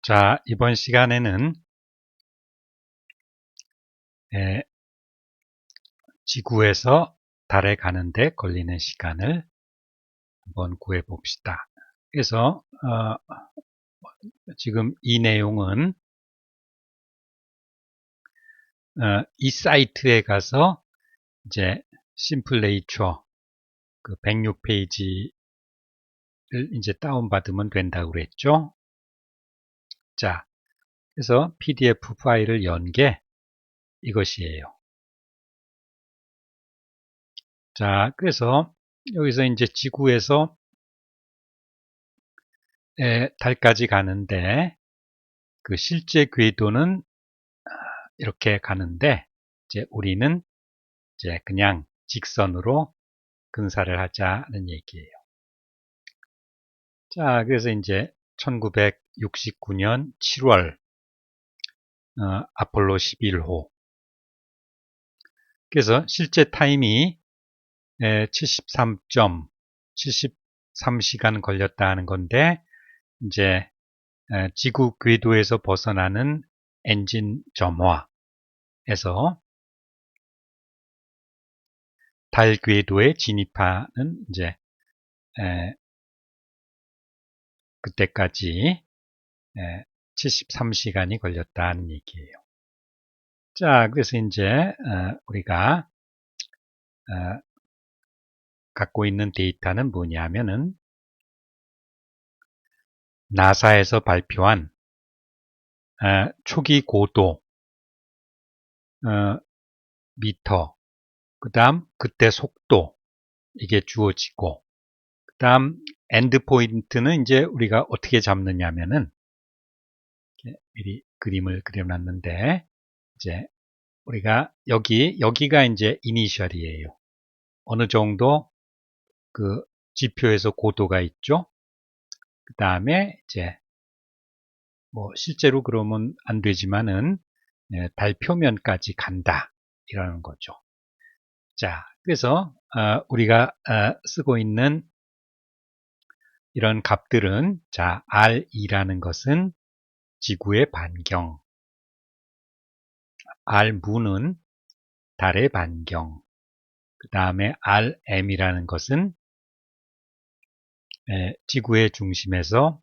자, 이번 시간에는 지구에서 달에 가는데 걸리는 시간을 한번 구해 봅시다. 그래서 지금 이 내용은 이 사이트에 가서 이제 심플 네이처 그 106페이지를 이제 다운받으면 된다고 그랬죠. 자, 그래서 PDF 파일을 연 게 이것이에요. 자, 그래서 여기서 이제 지구에서 달까지 가는데 그 실제 궤도는 이렇게 가는데 이제 우리는 이제 그냥 직선으로 근사를 하자는 얘기예요. 자, 그래서 이제 1969년 7월 아폴로 11호. 그래서 실제 타임이 73시간 걸렸다 하는 건데 이제 지구 궤도에서 벗어나는 엔진 점화에서 달 궤도에 진입하는 이제 그때까지 73시간이 걸렸다는 얘기예요. 자, 그래서 이제 우리가 갖고 있는 데이터는 뭐냐면은 나사에서 발표한 초기 고도 미터, 그 다음 그때 속도 이게 주어지고, 그 다음 엔드 포인트는 이제 우리가 어떻게 잡느냐면은 미리 그림을 그려놨는데 이제 우리가 여기가 이제 이니셜이에요. 어느 정도 그 지표에서 고도가 있죠. 그 다음에 이제 뭐 실제로 그러면 안 되지만은 달 표면까지 간다 이라는 거죠. 자, 그래서 우리가 쓰고 있는 이런 값들은 자, R2라는 것은 지구의 반경, R무는 달의 반경, 그 다음에 RM이라는 것은 지구의 중심에서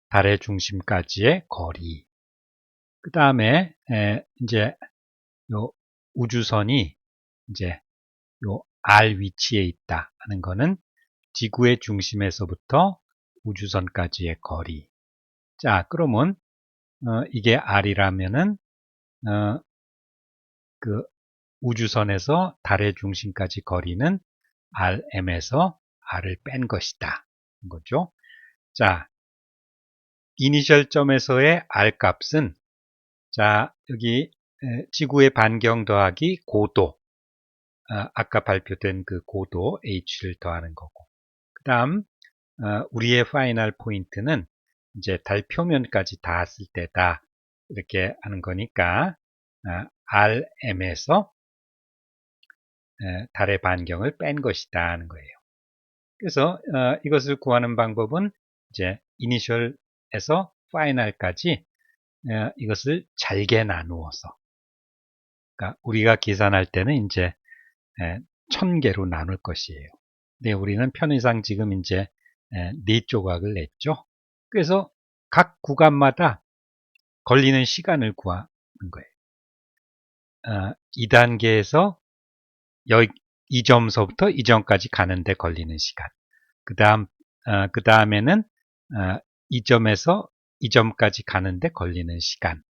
달의 중심까지의 거리. 그 다음에 이제 요 우주선이 이제 요 R 위치에 있다 하는 거는 지구의 중심에서부터 우주선까지의 거리. 자, 그러면 이게 R이라면은 그 우주선에서 달의 중심까지 거리는 RM에서 R을 뺀 것이다. 거죠. 자, 이니셜점에서의 R 값은 자, 여기 지구의 반경 더하기 고도, 아까 발표된 그 고도 H를 더하는 거고, 그 다음 우리의 파이널 포인트는 이제 달 표면까지 닿았을 때다 이렇게 하는 거니까 RM에서 달의 반경을 뺀 것이다 하는 거예요. 그래서 이것을 구하는 방법은 이제 이니셜에서 파이널까지 이것을 잘게 나누어서, 그러니까 우리가 계산할 때는 이제 1000개로 나눌 것이에요. 근데 우리는 편의상 지금 이제 4조각을 냈죠. 그래서 각 구간마다 걸리는 시간을 구하는 거예요. 2단계에서 이 점서부터 이 점까지 가는데 걸리는 시간. 그 다음에는 이 점에서 이 점까지 가는데 걸리는 시간.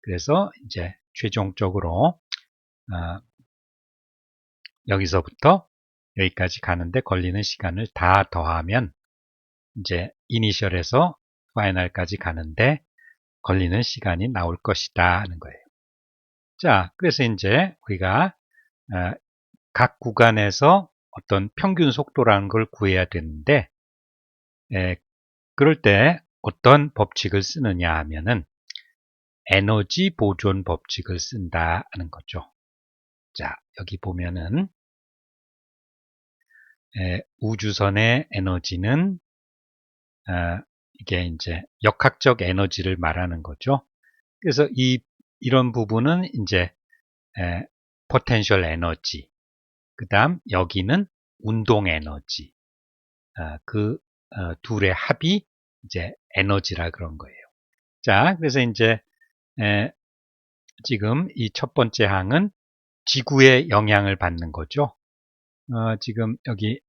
그래서 이제 최종적으로 여기서부터 여기까지 가는데 걸리는 시간을 다 더하면 이제 이니셜에서 파이널까지 가는데 걸리는 시간이 나올 것이다 하는 거예요. 자, 그래서 이제 우리가 각 구간에서 어떤 평균 속도라는 걸 구해야 되는데 그럴 때 어떤 법칙을 쓰느냐 하면은 에너지 보존 법칙을 쓴다 하는 거죠. 자, 여기 보면은 우주선의 에너지는 이게 이제 역학적 에너지를 말하는 거죠. 그래서 이런 부분은 이제 potential 에너지, 그 다음 여기는 운동 에너지, 그 둘의 합이 이제 에너지라 그런 거예요. 자, 그래서 이제 지금 이 첫 번째 항은 지구의 영향을 받는 거죠. 지금 여기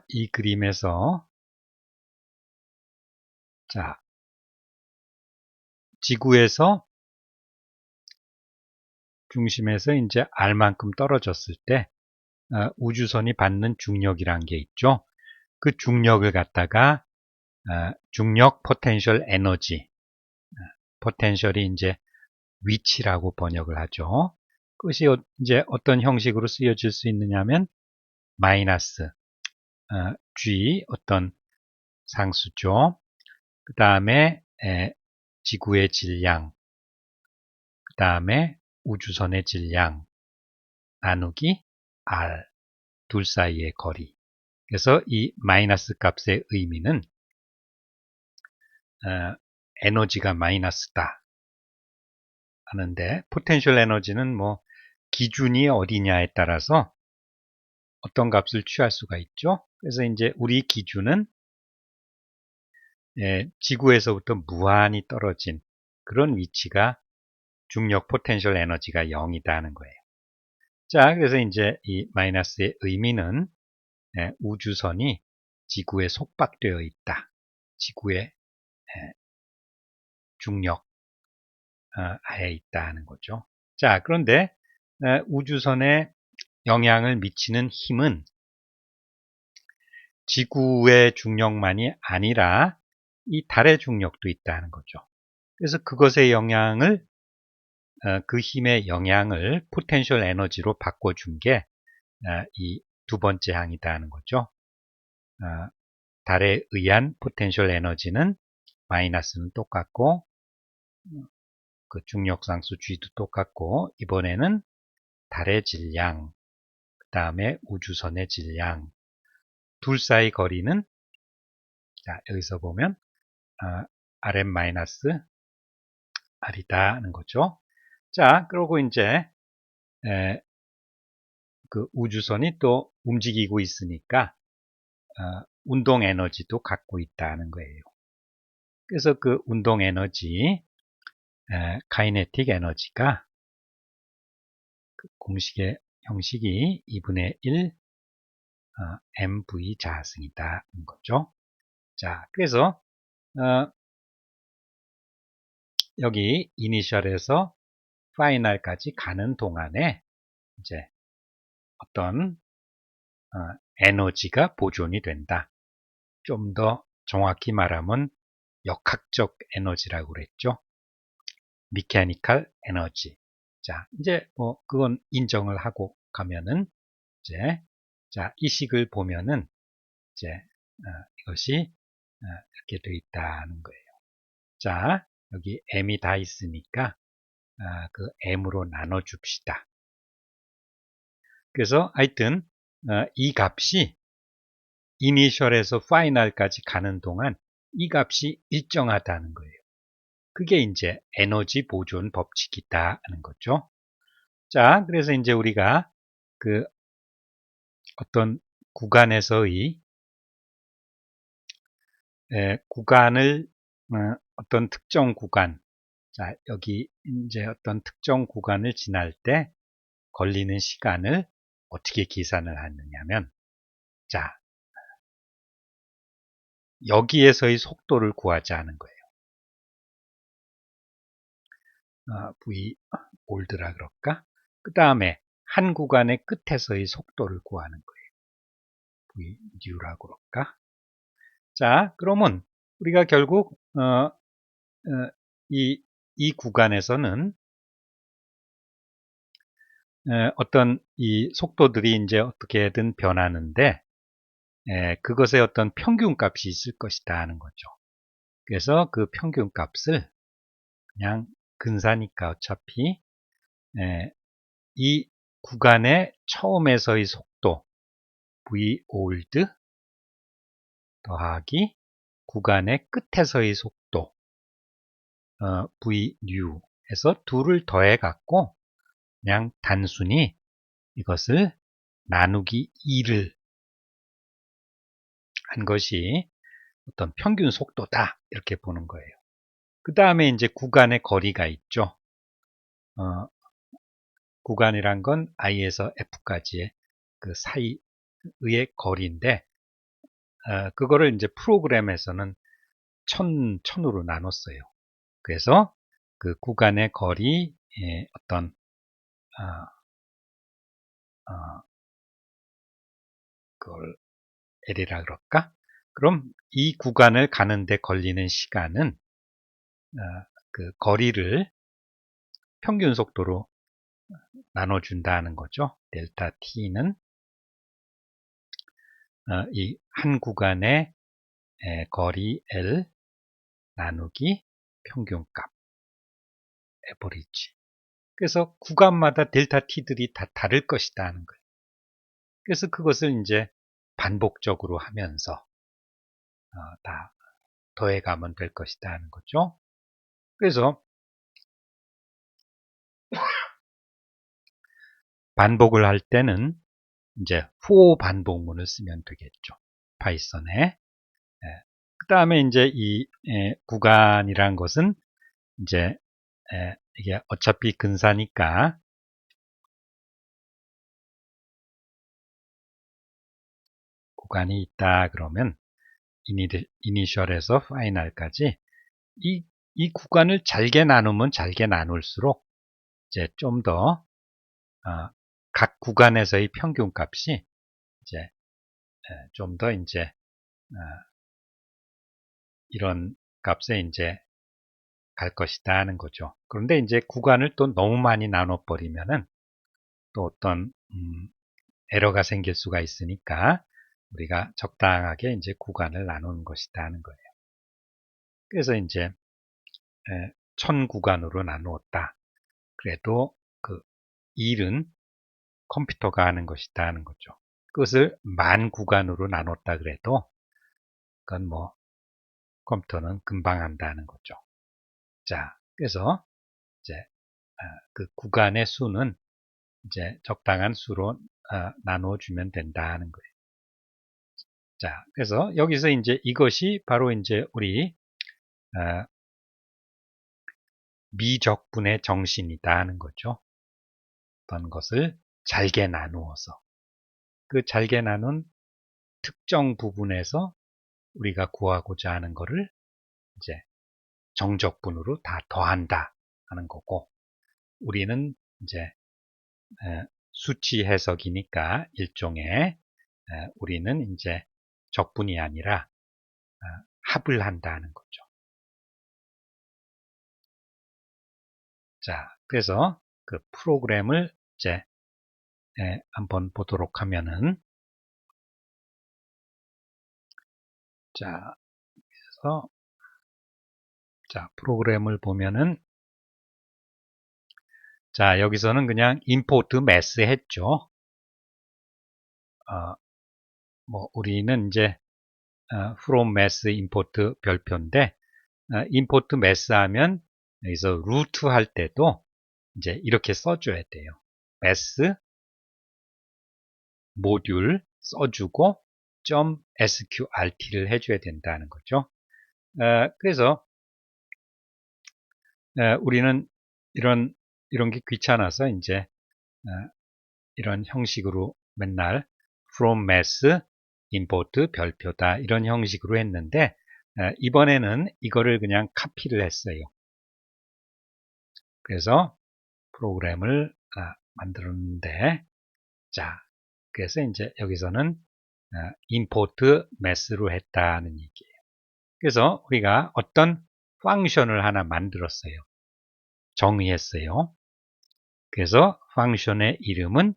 이 그림에서 자, 지구에서 중심에서 이제 R만큼 떨어졌을 때 우주선이 받는 중력이란 게 있죠. 그 중력을 갖다가 중력 포텐셜 에너지, 포텐셜이 이제 위치라고 번역을 하죠. 그것이 이제 어떤 형식으로 쓰여질 수 있느냐면 마이너스 G 어떤 상수죠. 그 다음에 지구의 질량, 그 다음에 우주선의 질량 나누기 R 둘 사이의 거리. 그래서 이 마이너스 값의 의미는 에너지가 마이너스다 하는데 포텐셜 에너지는 뭐 기준이 어디냐에 따라서 어떤 값을 취할 수가 있죠. 그래서 이제 우리 기준은 지구에서부터 무한히 떨어진 그런 위치가 중력 포텐셜 에너지가 0이다 하는 거예요. 자, 그래서 이제 이 마이너스의 의미는 우주선이 지구에 속박되어 있다. 지구의 중력 하에 있다 하는 거죠. 자, 그런데 우주선에 영향을 미치는 힘은 지구의 중력만이 아니라 이 달의 중력도 있다는 거죠. 그래서 그것의 영향을 그 힘의 영향을 포텐셜 에너지로 바꿔준 게 이 두 번째 항이다 하는 거죠. 달에 의한 포텐셜 에너지는 마이너스는 똑같고 그 중력상수 G도 똑같고 이번에는 달의 질량, 그 다음에 우주선의 질량 둘 사이 거리는 자, 여기서 보면 RM-R이다 하는 거죠. 자, 그러고 이제 그 우주선이 또 움직이고 있으니까 운동 에너지도 갖고 있다는 거예요. 그래서 그 운동 에너지, 카이네틱 에너지가 그 공식의 형식이 2분의 1 mv 자승이다 는 거죠. 자, 그래서 여기 이니셜에서 파이널까지 가는 동안에 이제 어떤 에너지가 보존이 된다. 좀 더 정확히 말하면 역학적 에너지라고 그랬죠. 미케니컬 에너지. 자, 이제 뭐 그건 인정을 하고 가면은 이제 자, 이 식을 보면은 이제 이것이 이렇게 되어 있다는 거예요. 자, 여기 m이 다 있으니까 그 m으로 나눠 줍시다. 그래서 하여튼 이 값이 이니셜에서 파이널까지 가는 동안 이 값이 일정하다는 거예요. 그게 이제 에너지 보존 법칙이다 하는 거죠. 자, 그래서 이제 우리가 그 어떤 구간에서의 구간을 어떤 특정 구간, 자, 여기 이제 어떤 특정 구간을 지날 때 걸리는 시간을 어떻게 계산을 하느냐면, 자, 여기에서의 속도를 구하자는 거예요. V 올드라 그럴까? 그 다음에 한 구간의 끝에서의 속도를 구하는 거예요. V new라고 그럴까? 자, 그러면 우리가 결국 이 구간에서는 어떤 이 속도들이 이제 어떻게든 변하는데 그것의 어떤 평균값이 있을 것이다 하는 거죠. 그래서 그 평균값을 그냥 근사니까 어차피 이 구간의 처음에서의 속도 v old 더하기 구간의 끝에서의 속도 v new 해서 둘을 더해 갖고 그냥 단순히 이것을 나누기 2를 한 것이 어떤 평균 속도다 이렇게 보는 거예요. 그 다음에 이제 구간의 거리가 있죠. 구간이란 건 i에서 f까지의 그 사이의 거리인데 그거를 이제 프로그램에서는 천으로 나눴어요. 그래서 그 구간의 거리의 어떤 그걸 L이라 그럴까? 그럼 이 구간을 가는데 걸리는 시간은 그 거리를 평균 속도로 나눠준다는 거죠. 델타 t는 이 한 구간의 거리 L 나누기 평균값 에버리지. 그래서 구간마다 델타 t들이 다 다를 것이다 하는 거예요. 그래서 그것을 이제 반복적으로 하면서 다 더해가면 될 것이다 하는 거죠. 그래서 반복을 할 때는 이제 for 반복문을 쓰면 되겠죠. 파이썬에. 그 다음에 이제 이 구간이란 것은 이제 이게 어차피 근사니까 구간이 있다 그러면 이니셜에서 파이널까지 이 구간을 잘게 나누면 잘게 나눌수록 이제 좀 더 각 구간에서의 평균값이 이제 좀 더 이제 이런 값에 이제 갈 것이다 하는 거죠. 그런데 이제 구간을 또 너무 많이 나눠버리면은 또 어떤 에러가 생길 수가 있으니까 우리가 적당하게 이제 구간을 나누는 것이다 하는 거예요. 그래서 이제 1000구간으로 나누었다. 그래도 그 일은 컴퓨터가 하는 것이다 하는 거죠. 그것을 10,000구간으로 나눴다 그래도 그건 뭐 컴퓨터는 금방 한다는 거죠. 자, 그래서 이제 그 구간의 수는 이제 적당한 수로 나눠주면 된다 하는 거예요. 자, 그래서 여기서 이제 이것이 바로 이제 우리 미적분의 정신이다 하는 거죠. 어떤 것을 잘게 나누어서 그 잘게 나눈 특정 부분에서 우리가 구하고자 하는 것을 이제 정적분으로 다 더한다 하는 거고 우리는 이제 수치 해석이니까 일종의 우리는 이제 적분이 아니라 합을 한다는 거죠. 자, 그래서 그 프로그램을 이제 한번 보도록 하면은 자, 그래서 자, 프로그램을 보면은 자, 여기서는 그냥 import mass 했죠. 뭐 우리는 이제 from mass import 별표인데 import mass 하면 여기서 root 할 때도 이제 이렇게 써줘야 돼요. mass 모듈 써주고 .sqrt를 해줘야 된다는 거죠. 그래서 우리는 이런 게 귀찮아서 이제 이런 형식으로 맨날 from mass import 별표다 이런 형식으로 했는데 이번에는 이거를 그냥 카피를 했어요. 그래서 프로그램을 만들었는데 자 그래서 이제 여기서는 import mass로 했다는 얘기예요. 그래서 우리가 어떤 펑션을 하나 만들었어요. 정의했어요. 그래서 펑션의 이름은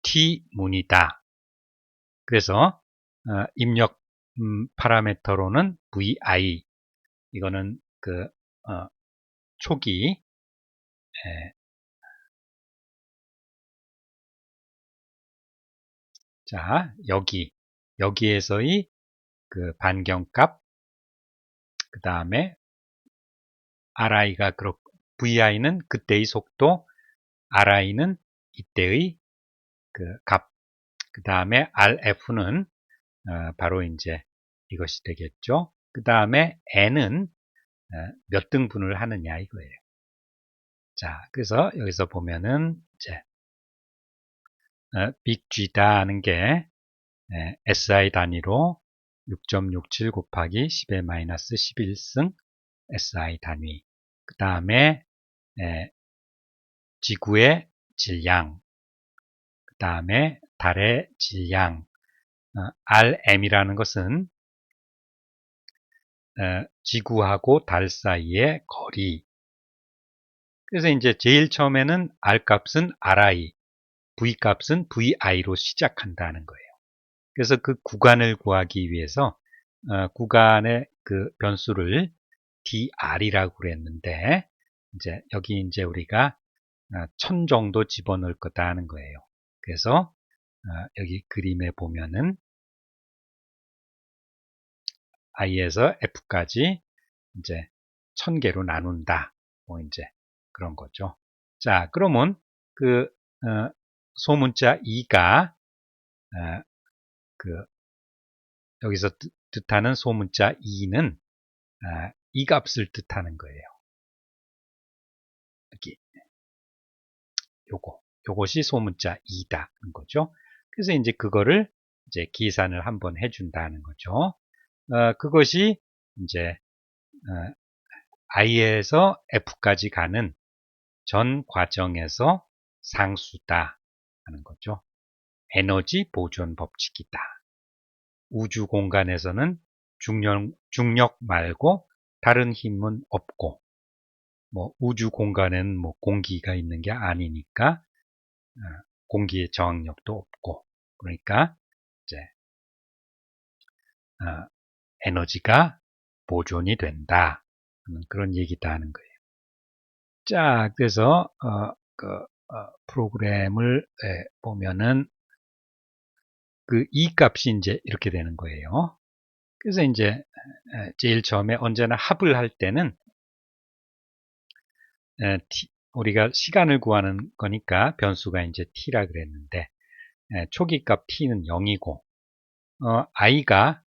t문이다. 그래서 입력 파라미터로는 vi 이거는 그 초기 자, 여기에서의 그 반경값, 그 다음에 RI가 VI는 그때의 속도, RI는 이때의 그 값, 그 다음에 RF는 바로 이제 이것이 되겠죠. 그 다음에 N은 몇 등분을 하느냐 이거예요. 자, 그래서 여기서 보면은 이제 빅G다 하는 게 SI 단위로 6.67 곱하기 10의 마이너스 11승 SI 단위. 그 다음에 지구의 질량, 그 다음에 달의 질량, RM이라는 것은 지구하고 달 사이의 거리. 그래서 이제 제일 처음에는 R 값은 RI, V 값은 VI로 시작한다는 거예요. 그래서 그 구간을 구하기 위해서 구간의 그 변수를 dr이라고 그랬는데 이제 여기 이제 우리가 1000 정도 집어넣을 거다 하는 거예요. 그래서 여기 그림에 보면은 i에서 f까지 이제 1000개로 나눈다. 뭐 이제 그런 거죠. 자, 그러면 그 소문자 2가 그 여기서 뜻하는 소문자 2는 이 값을 뜻하는 거예요. 여기 요것이 소문자 2다는 거죠. 그래서 이제 그거를 이제 계산을 한번 해준다는 거죠. 그것이 이제 i에서 f까지 가는 전 과정에서 상수다 하는 거죠. 에너지 보존 법칙이다. 우주 공간에서는 중력 말고 다른 힘은 없고, 뭐 우주 공간에는 뭐 공기가 있는 게 아니니까 공기의 저항력도 없고, 그러니까 이제 에너지가 보존이 된다 하는 그런 얘기다 하는 거예요. 자, 그래서 프로그램을 보면은 그 E 값이 이제 이렇게 되는 거예요. 그래서 이제 제일 처음에 언제나 합을 할 때는 우리가 시간을 구하는 거니까 변수가 이제 t라 그랬는데 초기값 t는 0이고 i가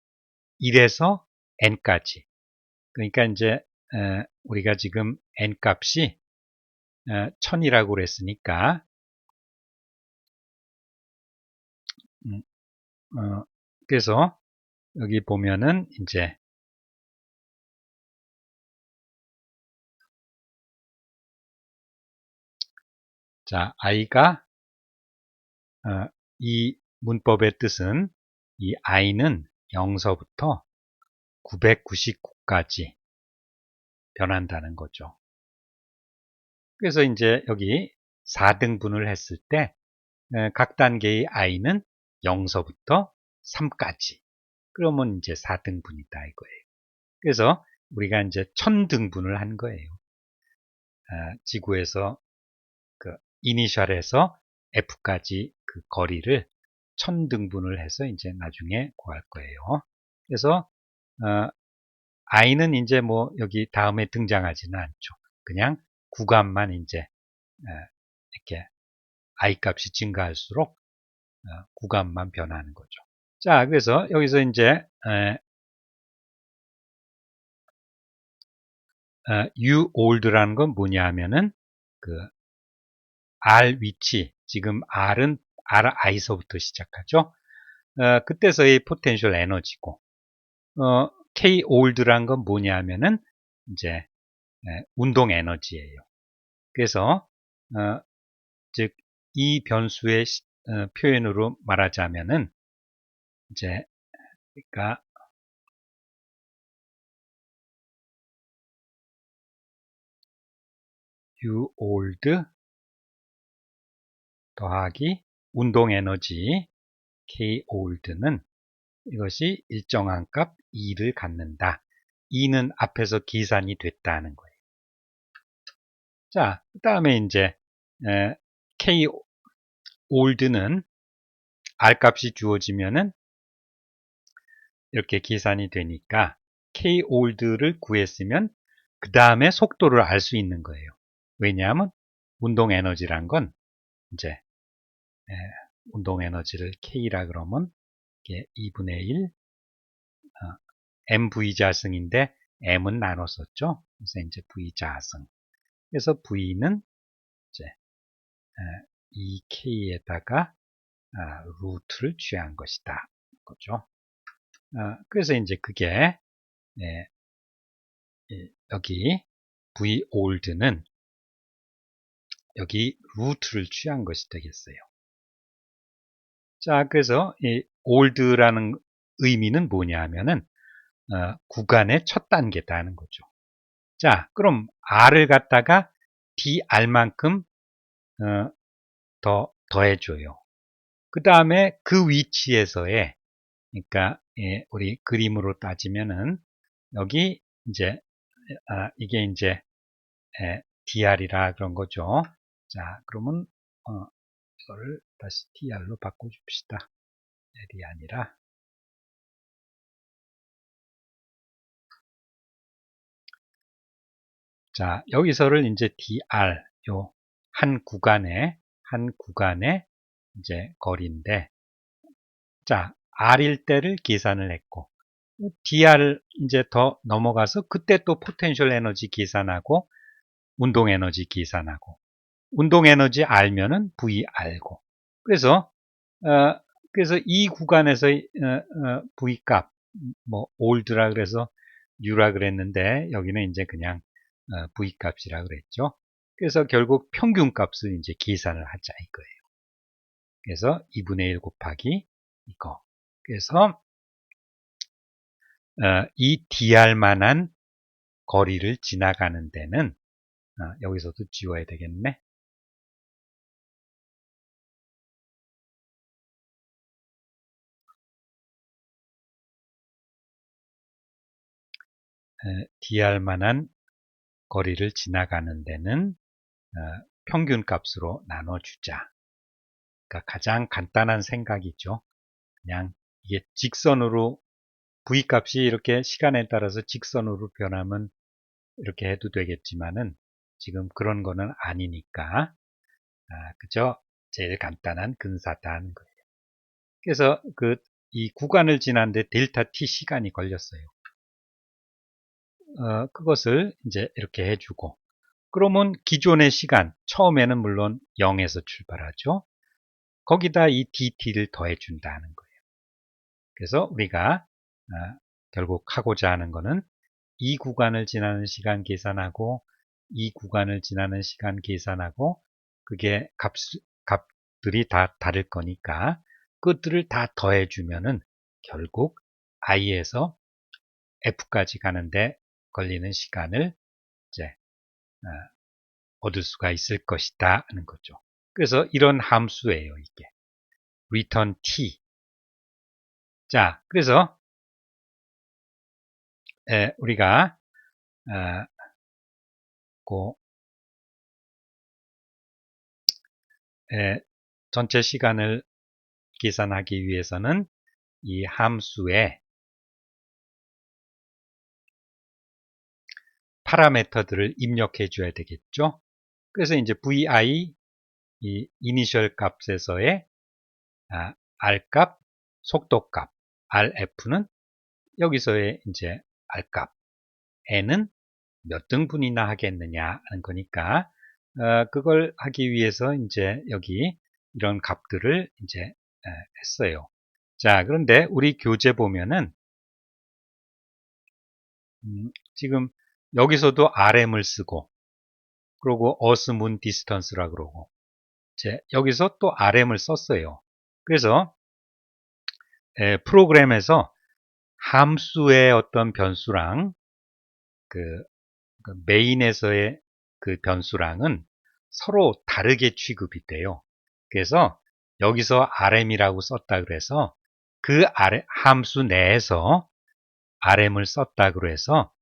1에서 n까지, 그러니까 이제 우리가 지금 n 값이 1000이라고 그랬으니까 그래서 여기 보면은 이제 자, i가 이 문법의 뜻은 이 i는 0서부터 999까지 변한다는 거죠. 그래서 이제 여기 4등분을 했을 때 각 단계의 i는 0서부터 3까지. 그러면 이제 4등분이다 이거예요. 그래서 우리가 이제 1000등분을 한 거예요. 지구에서 그 이니셜에서 F까지 그 거리를 1000등분을 해서 이제 나중에 구할 거예요. 그래서 i는 이제 뭐 여기 다음에 등장하지는 않죠. 그냥 구간만 이제 이렇게 i 값이 증가할수록 구간만 변하는 거죠. 자, 그래서 여기서 이제 you old라는 건 뭐냐 하면은 그 R 위치, 지금 R은 RI서부터 시작하죠. 그때서의 포텐셜 에너지고, K old란 건 뭐냐 하면은 이제 운동 에너지예요. 그래서 즉 이 변수의 표현으로 말하자면은 이제 그러니까 U old 더하기 운동 에너지 K old는 이것이 일정한 값 2를 갖는다. 2는 앞에서 계산이 됐다는 거예요. 자, 그 다음에 이제 K old는 R값이 주어지면은 이렇게 계산이 되니까 Kold를 구했으면 그 다음에 속도를 알 수 있는 거예요. 왜냐하면 운동 에너지란 건 이제 운동 에너지를 K라 그러면 이게 2분의 1 mv 자승인데 m은 나눴었죠. 그래서 이제 v 자승. 그래서 v는 이제 2k에다가 루트를 취한 것이다. 그죠? 그래서 이제 그게 여기 v old는 여기 루트를 취한 것이 되겠어요. 자, 그래서 이 old라는 의미는 뭐냐 하면은 구간의 첫 단계다는 거죠. 자, 그럼 R을 갖다가 DR만큼 더해줘요. 그 다음에 그 위치에서의, 그러니까 우리 그림으로 따지면은 여기 이제 이게 이제 DR이라 그런 거죠. 자, 그러면 이거를 다시 DR로 바꿔줍시다. L이 아니라. 자, 여기서를 이제 DR, 요 한 구간의 이제 거리인데, 자, R일 때를 계산을 했고, DR 이제 더 넘어가서 그때 또 포텐셜 에너지 계산하고, 운동 에너지 계산하고, 운동 에너지 알면은 V 알고. 그래서, 그래서 이 구간에서 V 값, 뭐, old라 그래서 U라 그랬는데, 여기는 이제 그냥 V 값이라 그랬죠. 그래서 결국 평균 값을 이제 계산을 하자 이거예요. 그래서 2분의 1 곱하기 이거. 그래서 이 DR만한 거리를 지나가는 데는 여기서도 지워야 되겠네. DR만한 거리를 지나가는 데는 평균 값으로 나눠주자. 그러니까 가장 간단한 생각이죠. 그냥 이게 직선으로 V 값이 이렇게 시간에 따라서 직선으로 변하면 이렇게 해도 되겠지만은 지금 그런 거는 아니니까 그저 제일 간단한 근사다는 거예요. 그래서 이 구간을 지나는데 델타 t 시간이 걸렸어요. 그것을 이제 이렇게 해주고 그러면 기존의 시간 처음에는 물론 0에서 출발하죠. 거기다 이 dt를 더해준다는 거예요. 그래서 우리가 결국 하고자 하는 거는 이 구간을 지나는 시간 계산하고 이 구간을 지나는 시간 계산하고 그게 값들이 다 다를 거니까 그것들을 다 더해주면은 결국 i에서 f까지 가는데 걸리는 시간을 이제 얻을 수가 있을 것이다 하는 거죠. 그래서 이런 함수예요, 이게. return t. 자, 그래서 우리가 전체 시간을 계산하기 위해서는 이 함수에 파라미터들을 입력해 줘야 되겠죠. 그래서 이제 vi 이 이니셜 값에서의 r 값, 속도 값, rf는 여기서의 이제 r 값, n은 몇 등분이나 하겠느냐 하는 거니까 그걸 하기 위해서 이제 여기 이런 값들을 이제 했어요. 자, 그런데 우리 교재 보면은 지금 여기서도 RM을 쓰고 그리고 Earth Moon Distance라 그러고 여기서 또 RM을 썼어요. 그래서 프로그램에서 함수의 어떤 변수랑 그 메인에서의 그 변수랑은 서로 다르게 취급이 돼요. 그래서 여기서 RM이라고 썼다 그래서 그 함수 내에서 RM을 썼다 그래서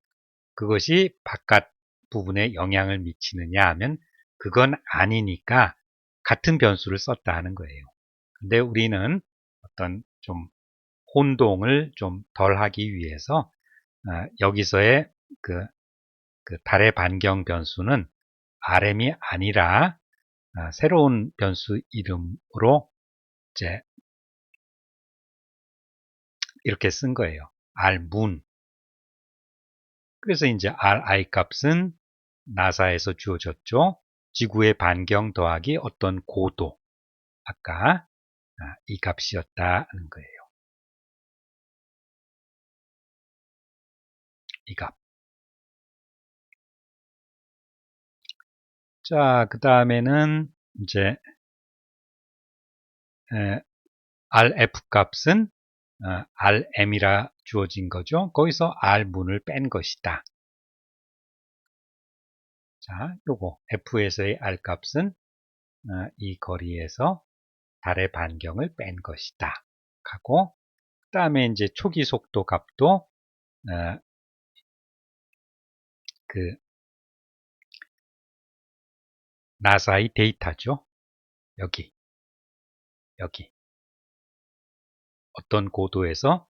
그것이 바깥 부분에 영향을 미치느냐 하면 그건 아니니까 같은 변수를 썼다 하는 거예요. 근데 우리는 어떤 좀 혼동을 좀 덜 하기 위해서 여기서의 그 달의 반경 변수는 RM이 아니라 새로운 변수 이름으로 이제 이렇게 쓴 거예요. R문. 그래서 이제 RI 값은 나사에서 주어졌죠. 지구의 반경 더하기 어떤 고도. 아까 이 값이었다는 거예요. 이 값. 자, 그 다음에는 이제 RF 값은 RM이라 주어진 거죠. 거기서 R문을 뺀 것이다. 자, 요거 F에서의 R 값은 이 거리에서 달의 반경을 뺀 것이다. 하고 그 다음에 이제 초기 속도 값도 그 나사의 데이터죠. 여기 어떤 고도에서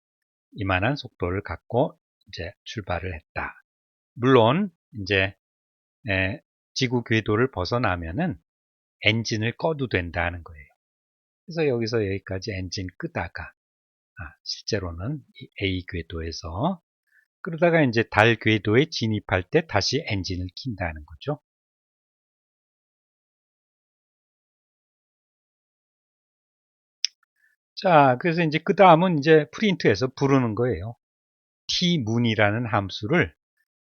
이만한 속도를 갖고 이제 출발을 했다. 물론 이제 지구 궤도를 벗어나면은 엔진을 꺼도 된다는 거예요. 그래서 여기서 여기까지 엔진 끄다가 실제로는 이 A 궤도에서 그러다가 이제 달 궤도에 진입할 때 다시 엔진을 킨다는 거죠. 자, 그래서 이제 그 다음은 이제 프린트해서 부르는 거예요. t문이라는 함수를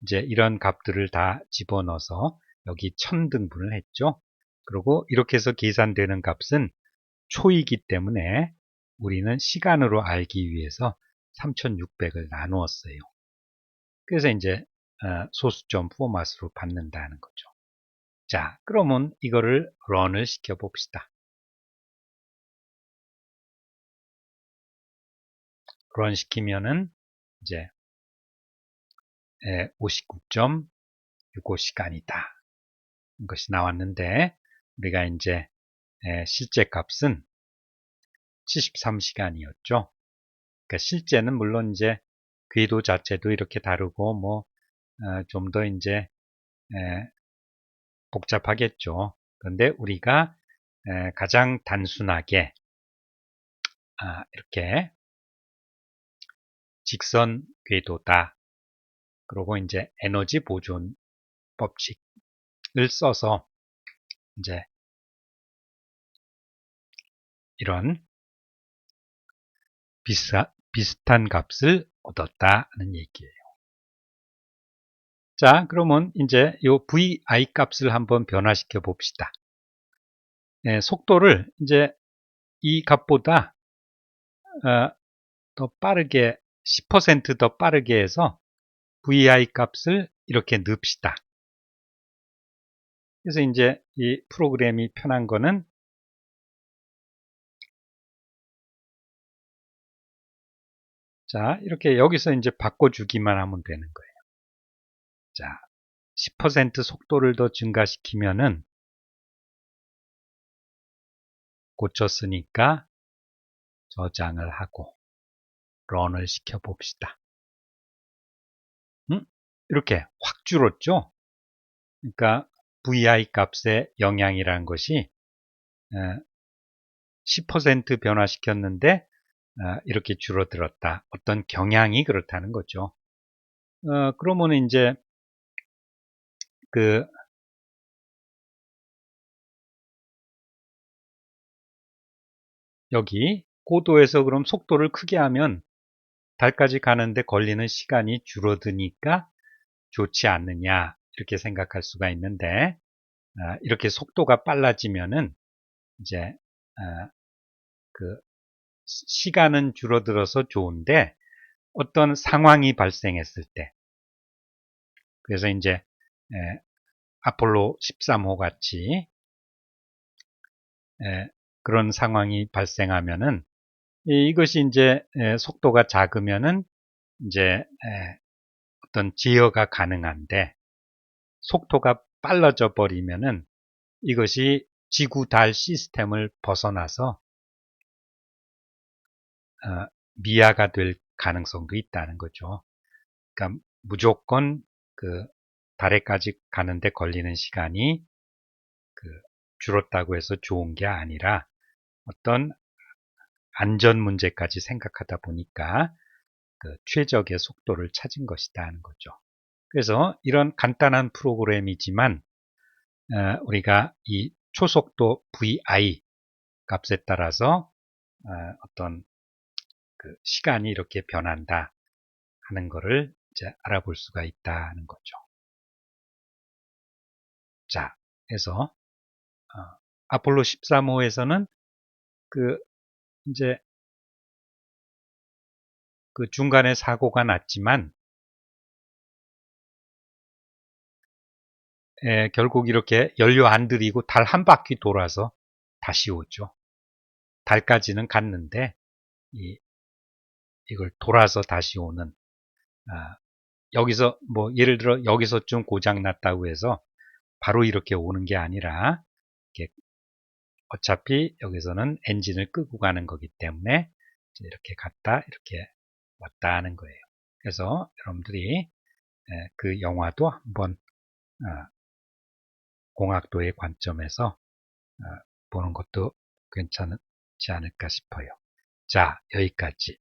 이제 이런 값들을 다 집어넣어서 여기 1000등분을 했죠. 그리고 이렇게 해서 계산되는 값은 초이기 때문에 우리는 시간으로 알기 위해서 3600을 나누었어요. 그래서 이제 소수점 포맷으로 받는다는 거죠. 자, 그러면 이거를 런을 시켜 봅시다. 런 시키면은 이제 59.65시간이다. 이것이 나왔는데 우리가 이제 실제 값은 73시간이었죠. 그러니까 실제는 물론 이제 궤도 자체도 이렇게 다르고 뭐 좀 더 이제 복잡하겠죠. 그런데 우리가 가장 단순하게 이렇게 직선 궤도다. 그리고 이제 에너지 보존 법칙을 써서 이제 이런 비슷한 값을 얻었다는 얘기예요. 자, 그러면 이제 이 VI 값을 한번 변화시켜 봅시다. 속도를 이제 이 값보다 더 빠르게 10% 더 빠르게 해서 VI 값을 이렇게 넣읍시다. 그래서 이제 이 프로그램이 편한 거는 자, 이렇게 여기서 이제 바꿔주기만 하면 되는 거예요. 자, 10% 속도를 더 증가시키면은 고쳤으니까 저장을 하고 런을 시켜 봅시다. 이렇게 확 줄었죠? 그러니까 VI 값의 영향이라는 것이 10% 변화시켰는데 이렇게 줄어들었다. 어떤 경향이 그렇다는 거죠. 그러면 이제 그 여기 고도에서 그럼 속도를 크게 하면 달까지 가는데 걸리는 시간이 줄어드니까 좋지 않느냐 이렇게 생각할 수가 있는데 이렇게 속도가 빨라지면은 이제 그 시간은 줄어들어서 좋은데 어떤 상황이 발생했을 때 그래서 이제 아폴로 13호 같이 그런 상황이 발생하면은 이것이 이제 속도가 작으면은 이제 어떤 제어가 가능한데 속도가 빨라져 버리면은 이것이 지구 달 시스템을 벗어나서 미아가 될 가능성도 있다는 거죠. 그러니까 무조건 그 달에까지 가는데 걸리는 시간이 줄었다고 해서 좋은 게 아니라 어떤 안전 문제까지 생각하다 보니까 최적의 속도를 찾은 것이다 하는 거죠. 그래서 이런 간단한 프로그램이지만 우리가 이 초속도 VI 값에 따라서 어떤 시간이 이렇게 변한다 하는 것을 이제 알아볼 수가 있다 하는 거죠. 자, 그래서 아폴로 13호에서는 이제 중간에 사고가 났지만 결국 이렇게 연료 안 들이고 달 한 바퀴 돌아서 다시 오죠. 달까지는 갔는데 이걸 돌아서 다시 오는 여기서 뭐 예를 들어 여기서 좀 고장 났다고 해서 바로 이렇게 오는 게 아니라 어차피 여기서는 엔진을 끄고 가는 거기 때문에 이렇게 갔다 이렇게 왔다 하는 거예요. 그래서 여러분들이 그 영화도 한번 공학도의 관점에서 보는 것도 괜찮지 않을까 싶어요. 자, 여기까지.